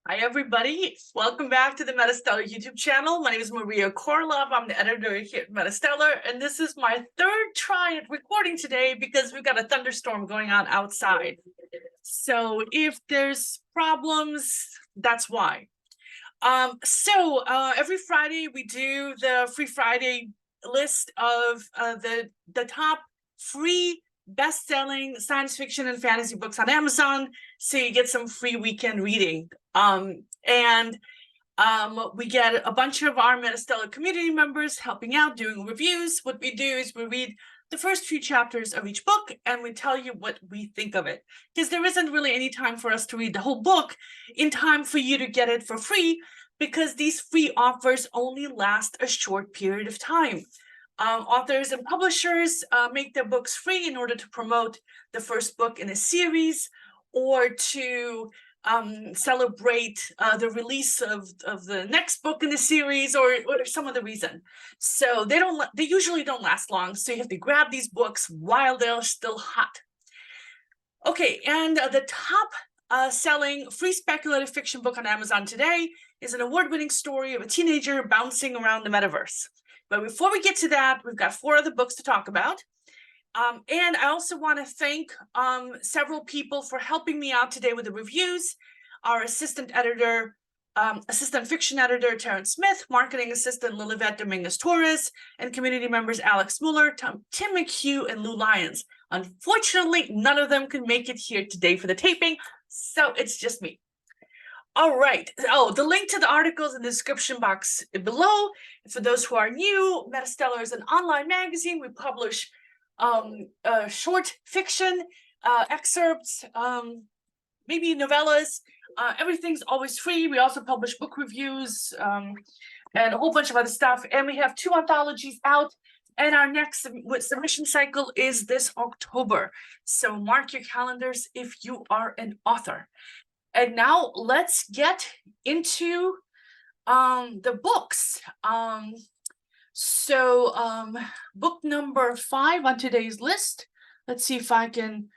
Hi, everybody. Welcome back to the MetaStellar YouTube channel. My name is Maria KOROLOV. I'm the editor here at MetaStellar, and this is my third try at recording today because we've got a thunderstorm going on outside. So if there's problems, that's why. Every Friday we do the Free Friday list of the top free best-selling science fiction and fantasy books on Amazon, so you get some free weekend reading. We get a bunch of our MetaStellar community members helping out, doing reviews. What we do is we read the first few chapters of each book and we tell you what we think of it, because there isn't really any time for us to read the whole book in time for you to get it for free, because these free offers only last a short period of time. Authors and publishers make their books free in order to promote the first book in a series, or to celebrate the release of the next book in the series, or some other reason. So they usually don't last long, so you have to grab these books while they're still hot. Okay, and the top selling free speculative fiction book on Amazon today is an award-winning story of a teenager bouncing around the metaverse. But before we get to that, we've got 4 other books to talk about. And I also want to thank several people for helping me out today with the reviews. Our assistant fiction editor, Terrence Smith, marketing assistant, Lilibet Dominguez-Torres, and community members, Alex Mueller, Tim McHugh, and Lou Lyons. Unfortunately, none of them could make it here today for the taping, so it's just me. All right. Oh, the link to the articles in the description box below. For those who are new, MetaStellar is an online magazine. We publish short fiction, excerpts, maybe novellas. Everything's always free. We also publish book reviews and a whole bunch of other stuff. And we have 2 anthologies out. And our next submission cycle is this October. So mark your calendars if you are an author. And now let's get into the books. Book number 5 on today's list. Let's see if I can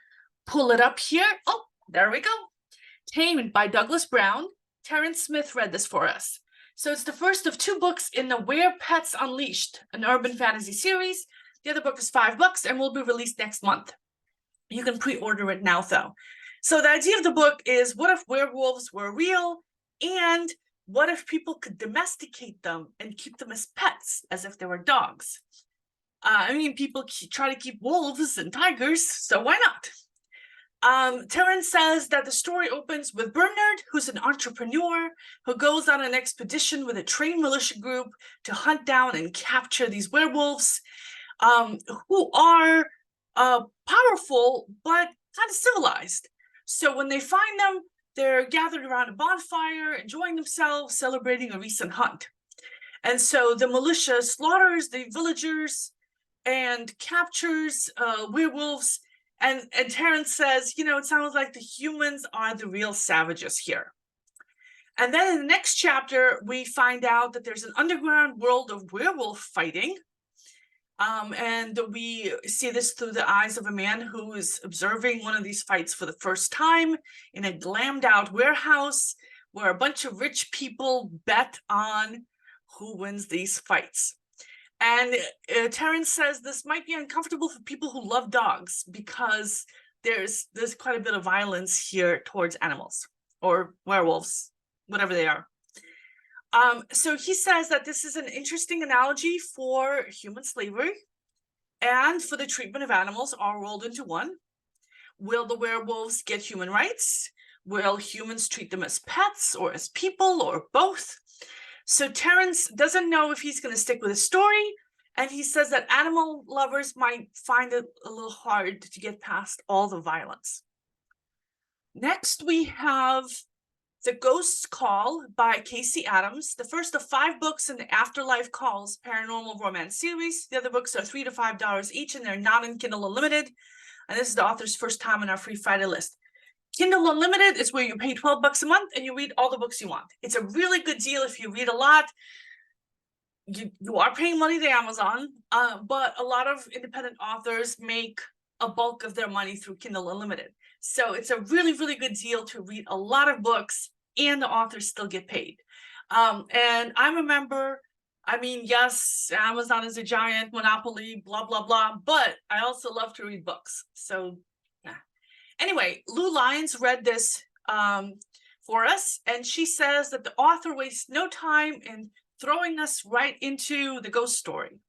pull it up here. Oh, there we go. Tamed by Douglas Brown. Terrence Smith read this for us. So it's the first of 2 books in the Where Pets Unleashed, an urban fantasy series. The other book is $5 and will be released next month. You can pre-order it now, though. So the idea of the book is, what if werewolves were real, and what if people could domesticate them and keep them as pets, as if they were dogs? People try to keep wolves and tigers, so why not? Terrence says that the story opens with Bernard, who's an entrepreneur who goes on an expedition with a trained militia group to hunt down and capture these werewolves, who are powerful but kind of civilized. So when they find them, they're gathered around a bonfire, enjoying themselves, celebrating a recent hunt. And so the militia slaughters the villagers and captures werewolves. And Terrence says, it sounds like the humans are the real savages here. And then in the next chapter, we find out that there's an underground world of werewolf fighting. And we see this through the eyes of a man who is observing one of these fights for the first time in a glammed out warehouse where a bunch of rich people bet on who wins these fights. And Terrence says this might be uncomfortable for people who love dogs, because there's quite a bit of violence here towards animals, or werewolves, whatever they are. So he says that this is an interesting analogy for human slavery and for the treatment of animals, all rolled into one. Will the werewolves get human rights? Will humans treat them as pets or as people, or both? So Terrence doesn't know if he's going to stick with his story, and he says that animal lovers might find it a little hard to get past all the violence. Next, we have The Ghost's Call by Casey Adams, the first of 5 books in the Afterlife Calls paranormal romance series. The other books are $3 to $5 each, and they're not in Kindle Unlimited. And this is the author's first time on our Free Friday list. Kindle Unlimited is where you pay $12 a month and you read all the books you want. It's a really good deal if you read a lot. You are paying money to Amazon, but a lot of independent authors make a bulk of their money through Kindle Unlimited. So it's a really, really good deal to read a lot of books and the authors still get paid. And I remember, I mean, yes, Amazon is a giant monopoly, blah, blah, blah, but I also love to read books. So anyway, Lou Lyons read this for us, and she says that the author wastes no time in throwing us right into the ghost story.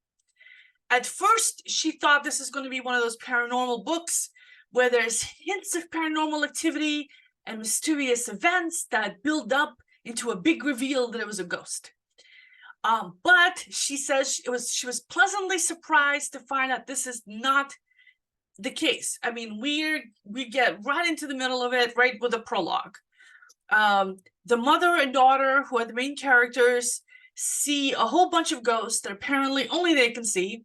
At first, she thought this is going to be one of those paranormal books where there's hints of paranormal activity and mysterious events that build up into a big reveal that it was a ghost. But she says she was pleasantly surprised to find out this is not the case. I mean, we get right into the middle of it, right with the prologue. The mother and daughter, who are the main characters, see a whole bunch of ghosts that apparently only they can see.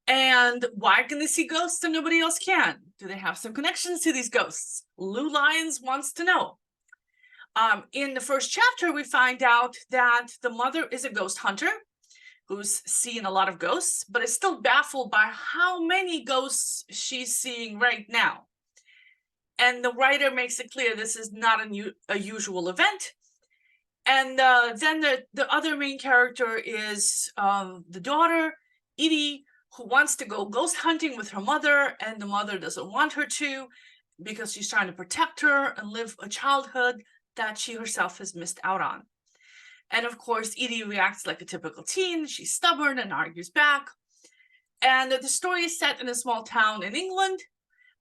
And why can they see ghosts and nobody else can? Do they have some connections to these ghosts? Lou Lyons wants to know. In the first chapter, we find out that the mother is a ghost hunter who's seen a lot of ghosts, but is still baffled by how many ghosts she's seeing right now. And the writer makes it clear this is not a usual event. And then the other main character is the daughter, Edie, who wants to go ghost hunting with her mother, and the mother doesn't want her to because she's trying to protect her and live a childhood that she herself has missed out on. And of course, Edie reacts like a typical teen. She's stubborn and argues back. And the story is set in a small town in England.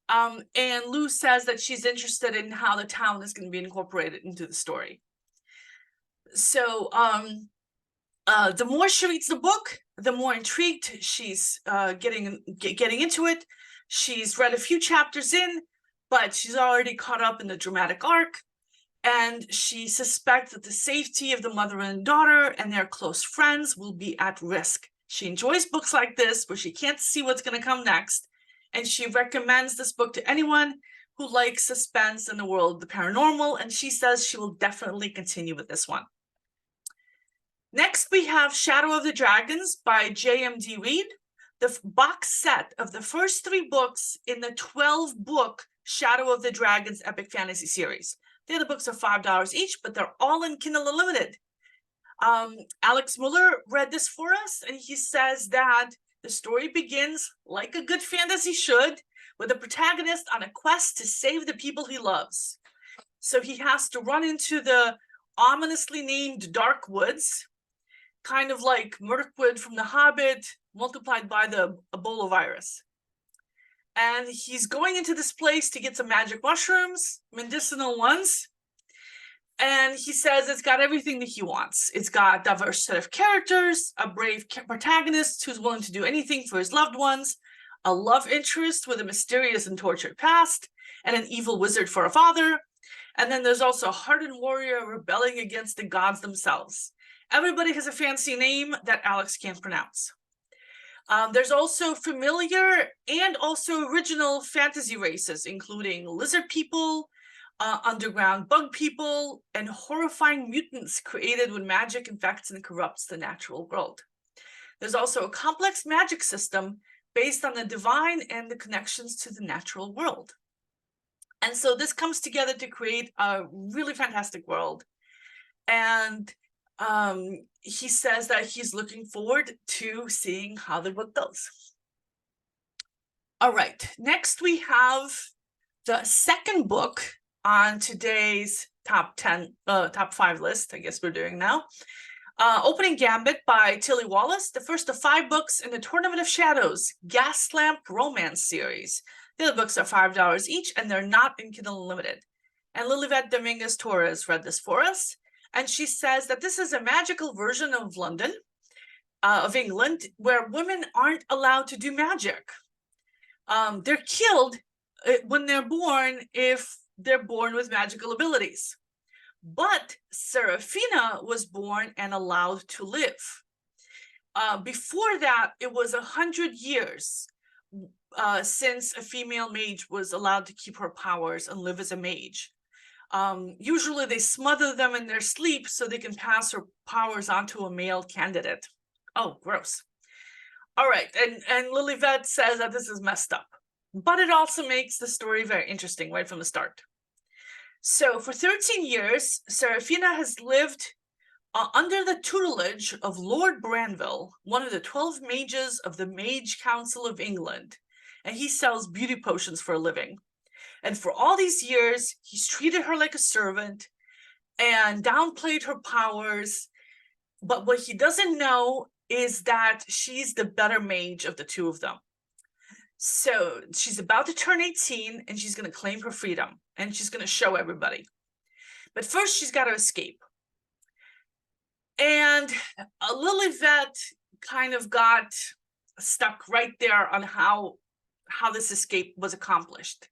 And Lou says that she's interested in how the town is going to be incorporated into the story. So the more she reads the book, the more intrigued she's getting into it. She's read a few chapters in, but she's already caught up in the dramatic arc. And she suspects that the safety of the mother and daughter and their close friends will be at risk. She enjoys books like this where she can't see what's going to come next. And she recommends this book to anyone who likes suspense in the world of the paranormal. And she says she will definitely continue with this one. Next, we have Shadow of the Dragons by J.M.D. Reid, the box set of the first 3 books in the 12-book Shadow of the Dragons epic fantasy series. The other books are $5 each, but they're all in Kindle Unlimited. Alex Muller read this for us, and he says that the story begins like a good fantasy should, with a protagonist on a quest to save the people he loves. So he has to run into the ominously named Dark Woods, kind of like Mirkwood from The Hobbit, multiplied by the Ebola virus. And he's going into this place to get some magic mushrooms, medicinal ones. And he says it's got everything that he wants. It's got a diverse set of characters, a brave protagonist who's willing to do anything for his loved ones, a love interest with a mysterious and tortured past, and an evil wizard for a father. And then there's also a hardened warrior rebelling against the gods themselves. Everybody has a fancy name that Alex can't pronounce. There's also familiar and also original fantasy races, including lizard people, underground bug people, and horrifying mutants created when magic infects and corrupts the natural world. There's also a complex magic system based on the divine and the connections to the natural world. And so this comes together to create a really fantastic world. And he says that he's looking forward to seeing how the book goes. All right, next we have the second book on today's top 5 list, I guess we're doing now. Opening Gambit by Tilly Wallace, the first of 5 books in the Tournament of Shadows Gaslamp Romance series. The other books are $5 each, and they're not in Kindle Unlimited. And Lilibet Dominguez Torres read this for us. And she says that this is a magical version of London, of England, where women aren't allowed to do magic. They're killed when they're born if they're born with magical abilities. But Serafina was born and allowed to live. Before that, it was 100 years since a female mage was allowed to keep her powers and live as a mage. Usually they smother them in their sleep so they can pass her powers onto a male candidate. Oh, gross. All right, and Lilibet says that this is messed up, but it also makes the story very interesting right from the start. So for 13 years, Seraphina has lived under the tutelage of Lord Branville, one of the 12 mages of the Mage Council of England, and he sells beauty potions for a living. And for all these years, he's treated her like a servant and downplayed her powers. But what he doesn't know is that she's the better mage of the two of them. So she's about to turn 18 and she's going to claim her freedom and she's going to show everybody. But first, she's got to escape. And Lilibet kind of got stuck right there on how this escape was accomplished.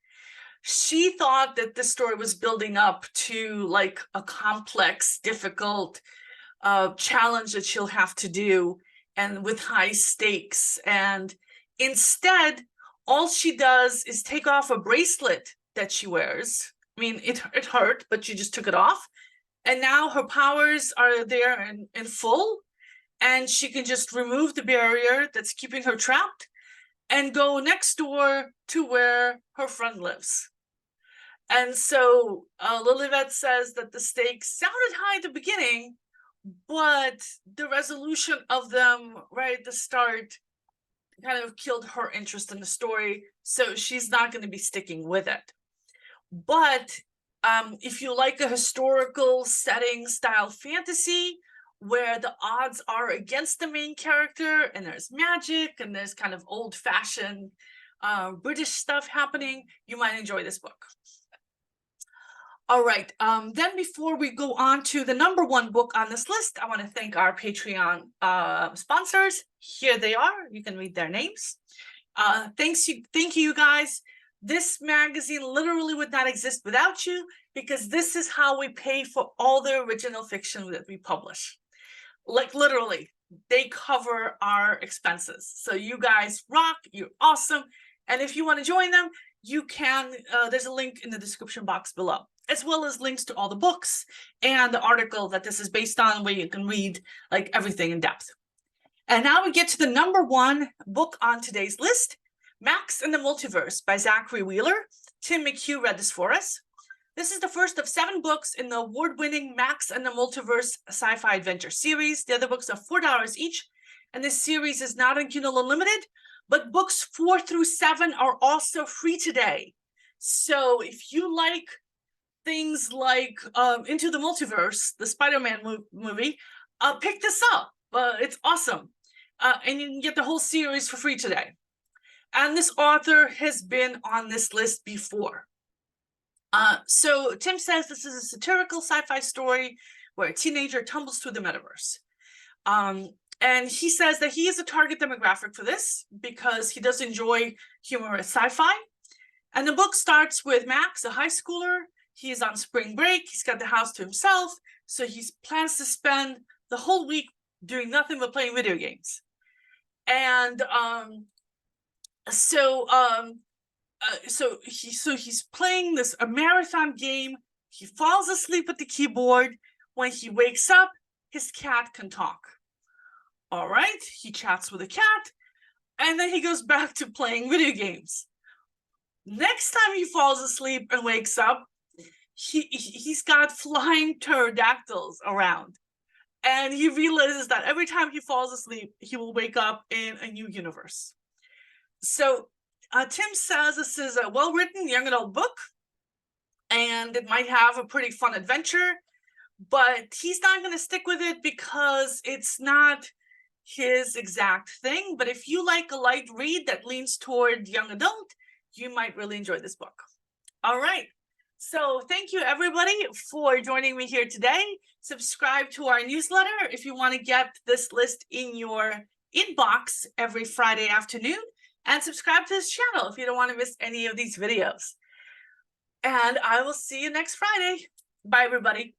She thought that this story was building up to like a complex, difficult challenge that she'll have to do and with high stakes. And instead, all she does is take off a bracelet that she wears. I mean, it hurt, but she just took it off. And now her powers are there in full, and she can just remove the barrier that's keeping her trapped and go next door to where her friend lives. And so Lilibet says that the stakes sounded high at the beginning, but the resolution of them right at the start kind of killed her interest in the story, so she's not going to be sticking with it. But if you like a historical setting style fantasy where the odds are against the main character and there's magic and there's kind of old-fashioned British stuff happening, you might enjoy this book. All right, then before we go on to the #1 book on this list, I want to thank our Patreon sponsors. Here they are. You can read their names. Thank you guys. This magazine literally would not exist without you, because this is how we pay for all the original fiction that we publish. Like literally, they cover our expenses. So you guys rock, you're awesome. And if you want to join them, you can, there's a link in the description box below, as well as links to all the books and the article that this is based on, where you can read like everything in depth. And now we get to the #1 book on today's list, Max and the Multiverse by Zachry Wheeler. Tim McHugh read this for us. This is the first of 7 books in the award-winning Max and the Multiverse sci-fi adventure series. The other books are $4 each, and this series is not on Kindle Unlimited, but books 4 through 7 are also free today. So if you like things like Into the Multiverse, the Spider-Man movie, pick this up. It's awesome. And you can get the whole series for free today. And this author has been on this list before. So Tim says this is a satirical sci-fi story where a teenager tumbles through the metaverse. And he says that he is a target demographic for this because he does enjoy humorous sci-fi. And the book starts with Max, a high schooler. He is on spring break. He's got the house to himself. So he plans to spend the whole week doing nothing but playing video games. And so he's playing a marathon game. He falls asleep at the keyboard. When he wakes up, his cat can talk. All right, he chats with the cat, and then he goes back to playing video games. Next time he falls asleep and wakes up, he's got flying pterodactyls around. And he realizes that every time he falls asleep, he will wake up in a new universe. So Tim says this is a well-written young adult book, and it might have a pretty fun adventure, but he's not going to stick with it because it's not his exact thing. But if you like a light read that leans toward young adult, you might really enjoy this book. All right. So thank you, everybody, for joining me here today. Subscribe to our newsletter if you want to get this list in your inbox every Friday afternoon. And subscribe to this channel if you don't want to miss any of these videos. And I will see you next Friday. Bye, everybody.